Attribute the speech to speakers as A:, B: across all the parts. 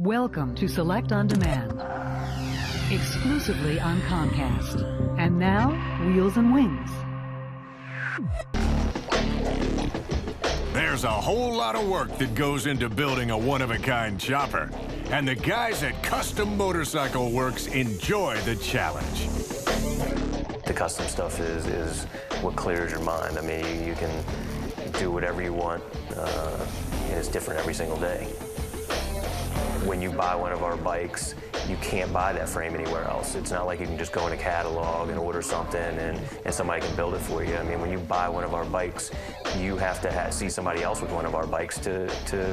A: Welcome to Select On Demand, exclusively on Comcast. And now, Wheels and Wings.
B: There's a whole lot of work that goes into building a one-of-a-kind chopper, and the guys at Custom Motorcycle Works enjoy the challenge.
C: The custom stuff is what clears your mind. I mean, you can do whatever you want. It's different every single day. When you buy one of our bikes, you can't buy that frame anywhere else. It's not like you can just go in a catalog and order something and somebody can build it for you. I mean, when you buy one of our bikes, you have to see somebody else with one of our bikes to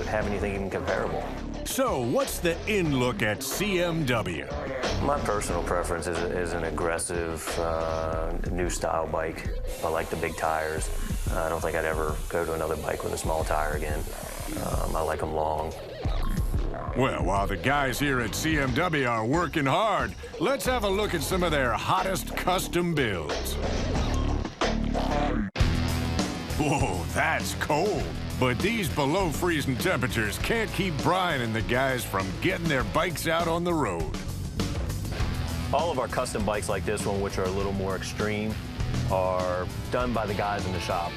C: have anything even comparable.
B: So, what's the in-look at CMW?
C: My personal preference is an aggressive, new style bike. I like the big tires. I don't think I'd ever go to another bike with a small tire again. I like them long.
B: Well, while the guys here at CMW are working hard, let's have a look at some of their hottest custom builds. Whoa, that's cold. But these below freezing temperatures can't keep Brian and the guys from getting their bikes out on the road.
C: All of our custom bikes like this one, which are a little more extreme, are done by the guys in the shop.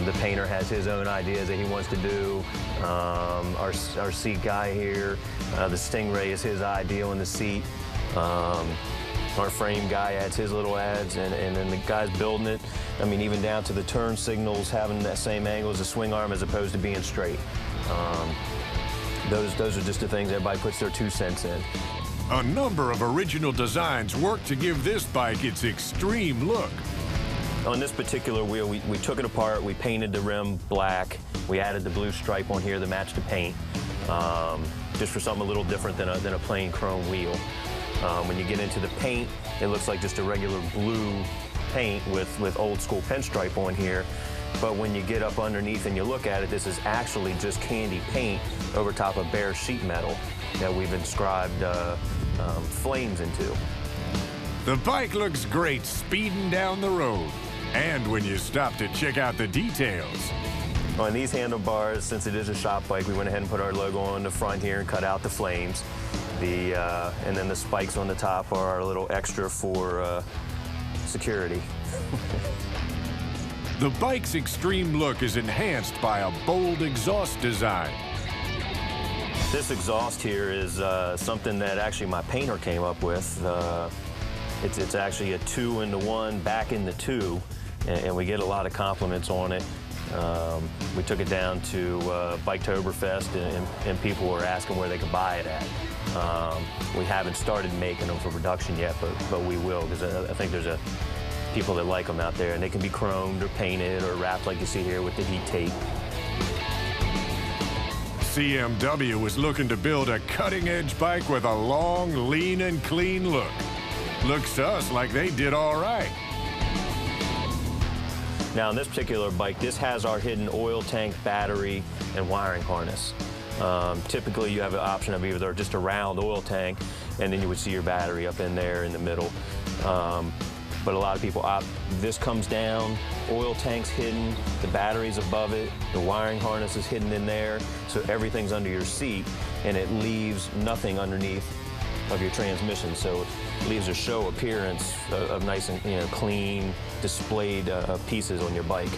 C: The painter has his own ideas that he wants to do. Our seat guy here, the Stingray is his idea on the seat. Our frame guy adds his little adds, and then the guys building it, I mean, even down to the turn signals, having that same angle as a swing arm as opposed to being straight. Those are just the things everybody puts their 2 cents in.
B: A number of original designs work to give this bike its extreme look.
C: On this particular wheel, we took it apart, we painted the rim black, we added the blue stripe on here to match the paint, just for something a little different than a plain chrome wheel. When you get into the paint, it looks like just a regular blue paint with old school pinstripe on here. But when you get up underneath and you look at it, this is actually just candy paint over top of bare sheet metal that we've inscribed flames into.
B: The bike looks great speeding down the road. And when you stop to check out the details.
C: On these handlebars, since it is a shop bike, we went ahead and put our logo on the front here and cut out the flames. And then the spikes on the top are our little extra for security.
B: The bike's extreme look is enhanced by a bold exhaust design.
C: This exhaust here is something that actually my painter came up with. It's actually a 2-in-1 back in the 2, and we get a lot of compliments on it. We took it down to Biketoberfest, and people were asking where they could buy it at. We haven't started making them for production yet, but we will, because I think there's people that like them out there, and they can be chromed or painted or wrapped like you see here with the heat tape.
B: CMW was looking to build a cutting-edge bike with a long, lean, and clean look. Looks to us like they did all right.
C: Now, on this particular bike, this has our hidden oil tank, battery, and wiring harness. Typically, you have an option of either just a round oil tank, and then you would see your battery up in there in the middle. But a lot of people opt, this comes down, oil tank's hidden, the battery's above it, the wiring harness is hidden in there, so everything's under your seat, and it leaves nothing underneath of your transmission, so it leaves a show appearance of nice and clean, displayed pieces on your bike.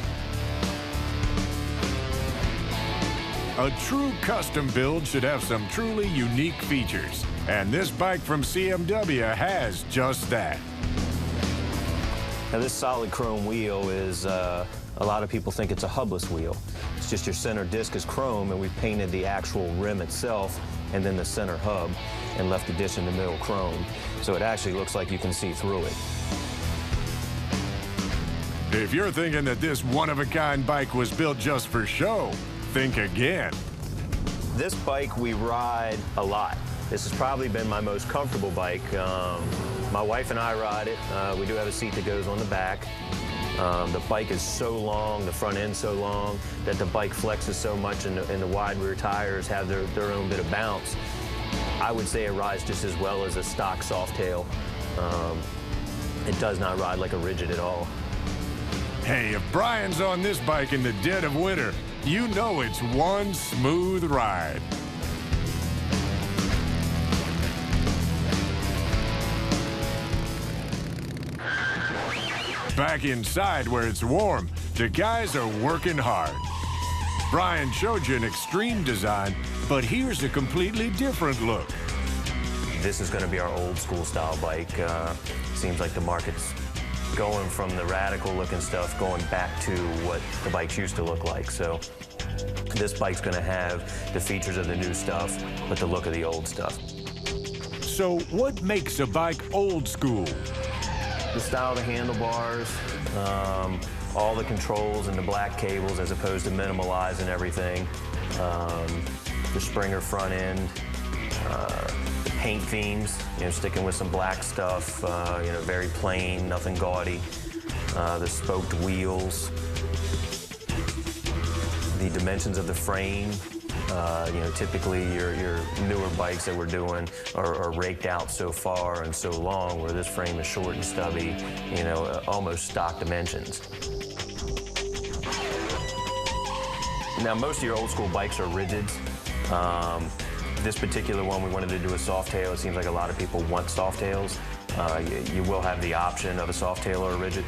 B: A true custom build should have some truly unique features, and this bike from CMW has just that.
C: Now, this solid chrome wheel is, a lot of people think it's a hubless wheel. It's just your center disc is chrome, and we've painted the actual rim itself and then the center hub and left the disc in the middle chrome. So it actually looks like you can see through it.
B: If you're thinking that this one-of-a-kind bike was built just for show, think again.
C: This bike we ride a lot. This has probably been my most comfortable bike. My wife and I ride it. We do have a seat that goes on the back. The bike is so long, the front end's so long, that the bike flexes so much, and the wide rear tires have their own bit of bounce. I would say it rides just as well as a stock Softail. It does not ride like a rigid at all.
B: Hey, if Brian's on this bike in the dead of winter, you know it's one smooth ride. Back inside where it's warm, the guys are working hard. Brian showed you an extreme design, but here's a completely different look.
C: This is going to be our old school style bike. Seems like the market's going from the radical looking stuff going back to what the bikes used to look like. So this bike's going to have the features of the new stuff, but the look of the old stuff.
B: So what makes a bike old school?
C: The style of the handlebars, all the controls and the black cables as opposed to minimalizing everything, the Springer front end, the paint themes, sticking with some black stuff, very plain, nothing gaudy, the spoked wheels, the dimensions of the frame. Typically your newer bikes that we're doing are raked out so far and so long, where this frame is short and stubby, almost stock dimensions. Now, most of your old school bikes are rigids. This particular one, we wanted to do a soft tail. It seems like a lot of people want soft tails. You will have the option of a soft tail or a rigid.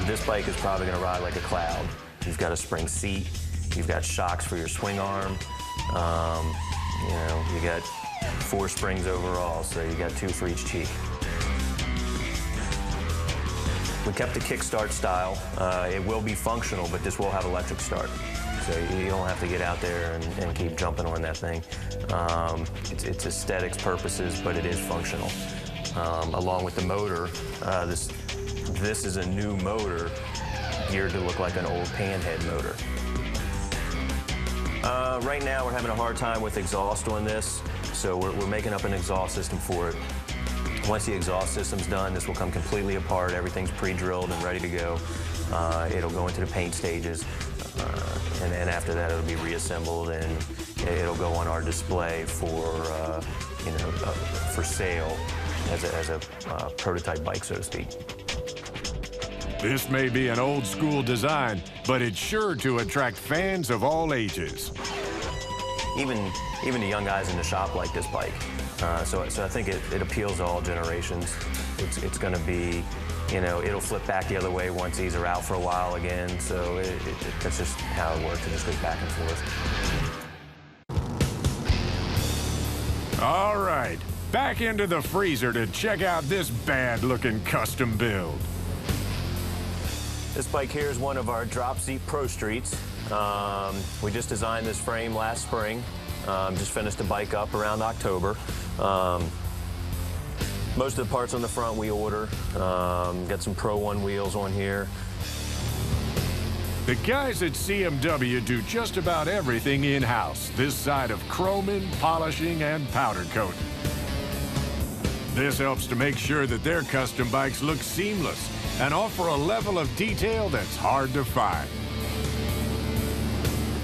C: This bike is probably going to ride like a cloud. You've got a spring seat. You've got shocks for your swing arm. You got 4 springs overall, so you got 2 for each cheek. We kept the kickstart style. It will be functional, but this will have electric start. So you don't have to get out there and keep jumping on that thing. It's aesthetics purposes, but it is functional. Along with the motor, this is a new motor geared to look like an old panhead motor. Right now, we're having a hard time with exhaust on this, so we're making up an exhaust system for it. Once the exhaust system's done, this will come completely apart. Everything's pre-drilled and ready to go. It'll go into the paint stages, and then after that, it'll be reassembled, and it'll go on our display for sale as a prototype bike, so to speak.
B: This may be an old school design, but it's sure to attract fans of all ages.
C: Even the young guys in the shop like this bike. So I think it appeals to all generations. It's going to be, it'll flip back the other way once these are out for a while again. So that's just how it works. It just goes back and forth.
B: All right, back into the freezer to check out this bad-looking custom build.
C: This bike here is one of our drop seat Pro Streets. We just designed this frame last spring. Just finished the bike up around October. Most of the parts on the front we order. Got some Pro 1 wheels on here.
B: The guys at CMW do just about everything in-house, this side of chroming, polishing, and powder coating. This helps to make sure that their custom bikes look seamless and offer a level of detail that's hard to find.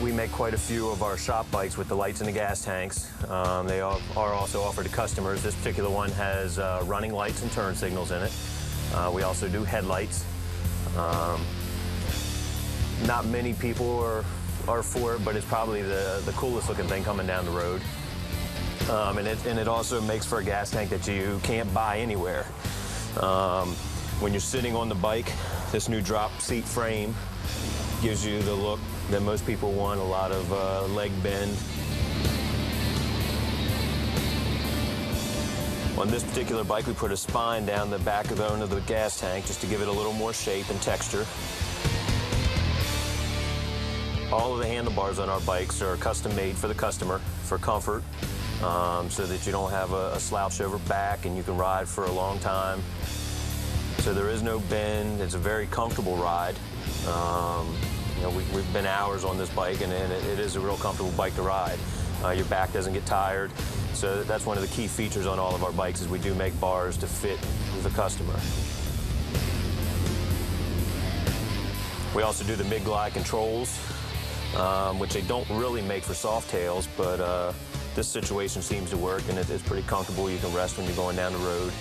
C: We make quite a few of our shop bikes with the lights and the gas tanks. They are also offered to customers. This particular one has running lights and turn signals in it. We also do headlights. Not many people are for it, but it's probably the coolest looking thing coming down the road. And it also makes for a gas tank that you can't buy anywhere. When you're sitting on the bike, this new drop seat frame gives you the look that most people want, a lot of leg bend. On this particular bike, we put a spine down the back bone of the gas tank just to give it a little more shape and texture. All of the handlebars on our bikes are custom made for the customer for comfort, so that you don't have a slouch over back and you can ride for a long time. So there is no bend. It's a very comfortable ride. We've been hours on this bike, and it is a real comfortable bike to ride. Your back doesn't get tired. So that's one of the key features on all of our bikes is we do make bars to fit the customer. We also do the mid-glide controls, which they don't really make for soft tails, but this situation seems to work, and it's pretty comfortable. You can rest when you're going down the road.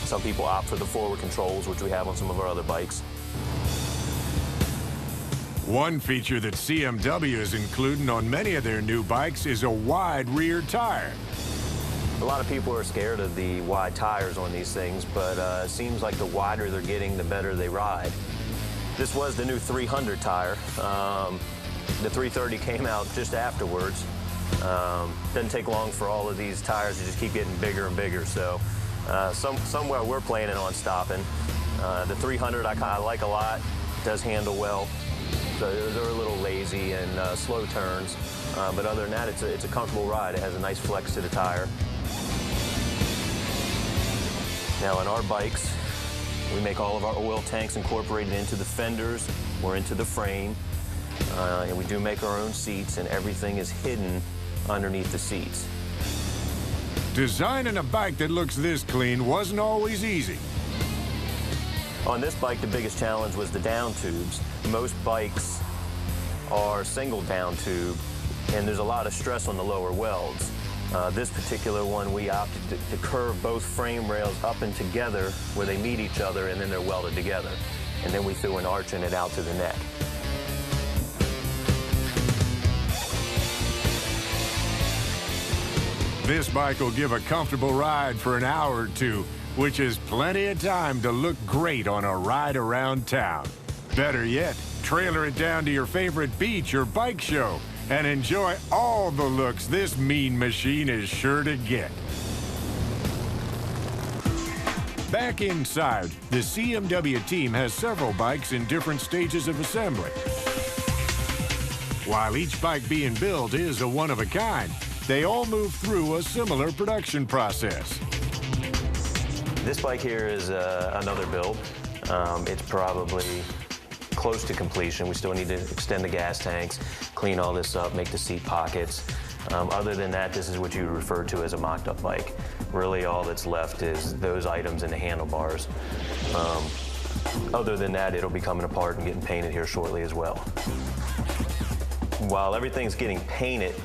C: Some people opt for the forward controls, which we have on some of our other bikes.
B: One feature that CMW is including on many of their new bikes is a wide rear tire.
C: A lot of people are scared of the wide tires on these things, but it seems like the wider they're getting, the better they ride. This was the new 300 tire. The 330 came out just afterwards. Doesn't take long for all of these tires to just keep getting bigger and bigger, so somewhere we're planning on stopping. The 300 I like a lot, does handle well. They're a little lazy and slow turns, but other than that, it's a comfortable ride. It has a nice flex to the tire. Now on our bikes, we make all of our oil tanks incorporated into the fenders or into the frame, and we do make our own seats, and everything is hidden underneath the seats.
B: Designing a bike that looks this clean wasn't always easy.
C: On this bike, the biggest challenge was the down tubes. Most bikes are single down tube, and there's a lot of stress on the lower welds. This particular one, we opted to curve both frame rails up and together where they meet each other, and then they're welded together. And then we threw an arch in it out to the neck.
B: This bike will give a comfortable ride for an hour or two, which is plenty of time to look great on a ride around town. Better yet, trailer it down to your favorite beach or bike show and enjoy all the looks this mean machine is sure to get. Back inside, the CMW team has several bikes in different stages of assembly. While each bike being built is a one-of-a-kind, they all move through a similar production process.
C: This bike here is another build. It's probably close to completion. We still need to extend the gas tanks, clean all this up, make the seat pockets. Other than that, this is what you refer to as a mocked-up bike. Really, all that's left is those items and the handlebars. Other than that, it'll be coming apart and getting painted here shortly as well. While everything's getting painted,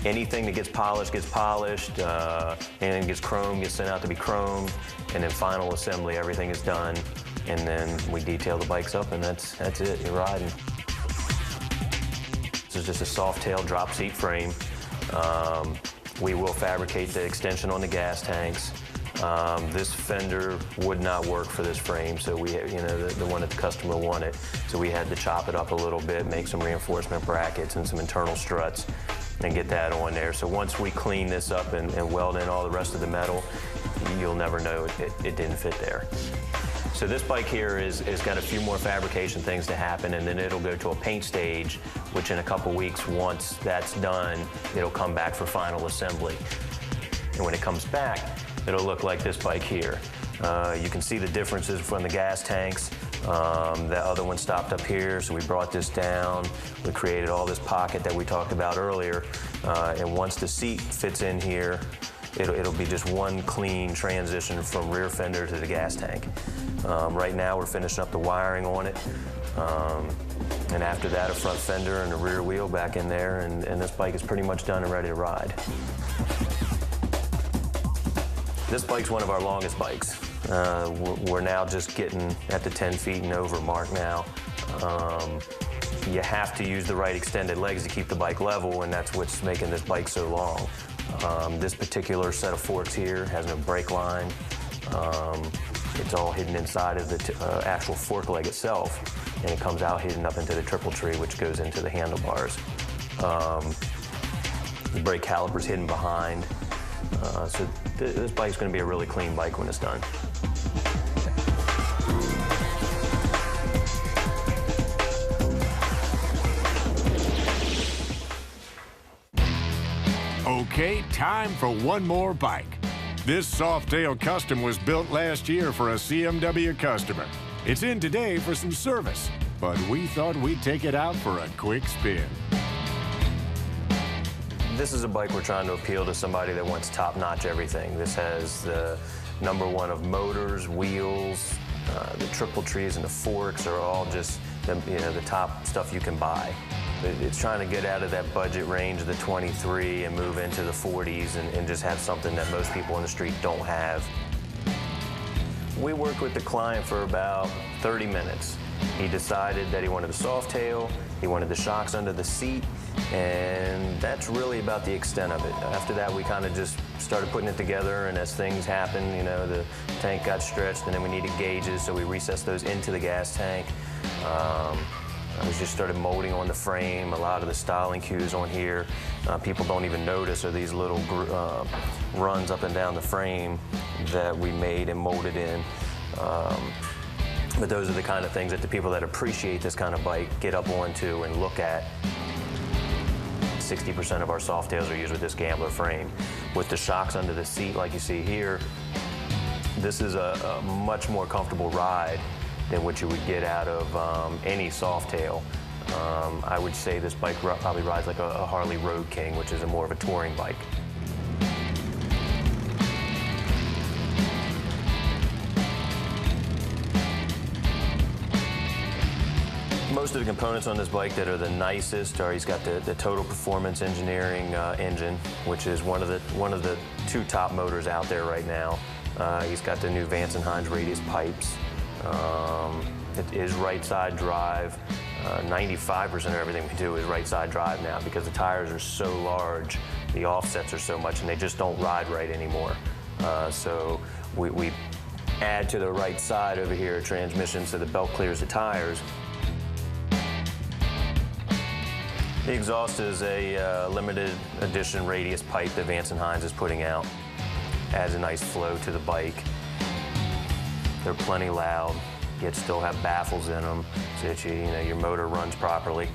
C: anything that gets polished, anything gets chromed, gets sent out to be chromed, and then final assembly, everything is done, and then we detail the bikes up, and that's it, you're riding. This is just a soft tail drop seat frame. We will fabricate the extension on the gas tanks. This fender would not work for this frame, so we, the one that the customer wanted. So we had to chop it up a little bit, make some reinforcement brackets and some internal struts, and get that on there. So once we clean this up and weld in all the rest of the metal, you'll never know it didn't fit there. So this bike here is got a few more fabrication things to happen, and then it'll go to a paint stage, which in a couple weeks, once that's done, it'll come back for final assembly. And when it comes back, it'll look like this bike here. You can see the differences from the gas tanks. That other one stopped up here, so we brought this down. We created all this pocket that we talked about earlier. And once the seat fits in here, it'll be just one clean transition from rear fender to the gas tank. Right now, we're finishing up the wiring on it. And after that, a front fender and a rear wheel back in there, and this bike is pretty much done and ready to ride. This bike's one of our longest bikes. We're now just getting at the 10 feet and over mark now. You have to use the right extended legs to keep the bike level, and that's what's making this bike so long. This particular set of forks here has no brake line. It's all hidden inside of the actual fork leg itself, and it comes out hidden up into the triple tree, which goes into the handlebars. The brake caliper's hidden behind. So this bike's going to be a really clean bike when it's done.
B: Okay, time for one more bike. This Softail Custom was built last year for a CMW customer. It's in today for some service, but we thought we'd take it out for a quick spin.
C: This is a bike we're trying to appeal to somebody that wants top-notch everything. This has the #1 of motors, wheels, the triple trees and the forks are all just the top stuff you can buy. It's trying to get out of that budget range of the 23 and move into the 40s and just have something that most people on the street don't have. We worked with the client for about 30 minutes. He decided that he wanted the soft tail, he wanted the shocks under the seat, And that's really about the extent of it. After that, we kind of just started putting it together, and as things happened, you know, the tank got stretched, and then we needed gauges, so we recessed those into the gas tank. We just started molding on the frame. A lot of the styling cues on here, people don't even notice, are these little runs up and down the frame that we made and molded in. But those are the kind of things that the people that appreciate this kind of bike get up onto and look at. 60% of our Softails are used with this Gambler frame. With the shocks under the seat like you see here, this is a much more comfortable ride than what you would get out of any Softail. I would say this bike probably rides like a Harley Road King, which is more of a touring bike. Most of the components on this bike that are the nicest are he's got the Total Performance Engineering engine, which is one of the two top motors out there right now. He's got the new Vance & Hines radius pipes. It is right side drive. 95% of everything we do is right side drive now because the tires are so large, the offsets are so much, and they just don't ride right anymore. So we add to the right side over here a transmission so the belt clears the tires. The exhaust is a limited edition radius pipe that Vance & Hines is putting out. Adds a nice flow to the bike. They're plenty loud, yet still have baffles in them so that your motor runs properly.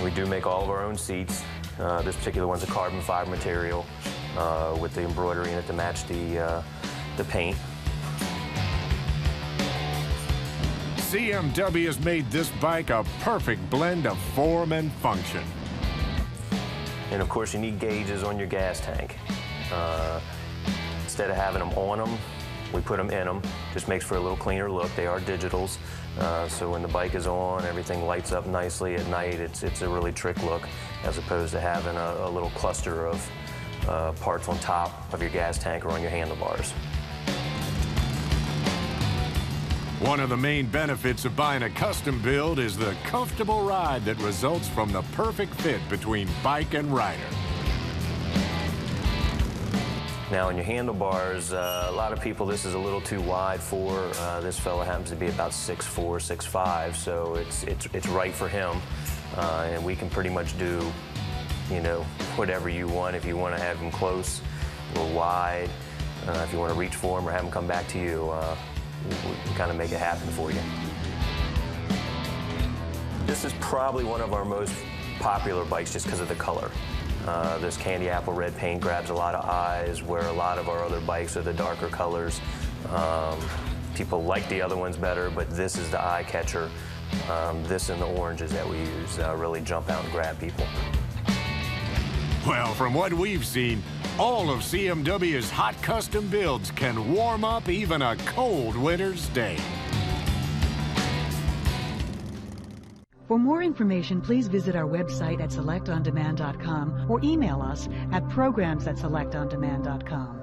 C: We do make all of our own seats. This particular one's a carbon fiber material with the embroidery in it to match the paint.
B: CMW has made this bike a perfect blend of form and function.
C: And of course, you need gauges on your gas tank. Instead of having them on them, we put them in them. Just makes for a little cleaner look. They are digitals, so when the bike is on, everything lights up nicely at night. It's a really trick look, as opposed to having a little cluster of parts on top of your gas tank or on your handlebars.
B: One of the main benefits of buying a custom build is the comfortable ride that results from the perfect fit between bike and rider.
C: Now on your handlebars, a lot of people this is a little too wide for. This fella happens to be about 6'4", 6'5", so it's right for him. And we can pretty much do, whatever you want. If you want to have him close or wide, if you want to reach for him or have him come back to you, we kind of make it happen for you. This is probably one of our most popular bikes just because of the color. This candy apple red paint grabs a lot of eyes, where a lot of our other bikes are the darker colors. People like the other ones better, but this is the eye catcher. This and the oranges that we use really jump out and grab people.
B: Well, from what we've seen, all of CMW's hot custom builds can warm up even a cold winter's day.
A: For more information, please visit our website at selectondemand.com or email us at programs@selectondemand.com.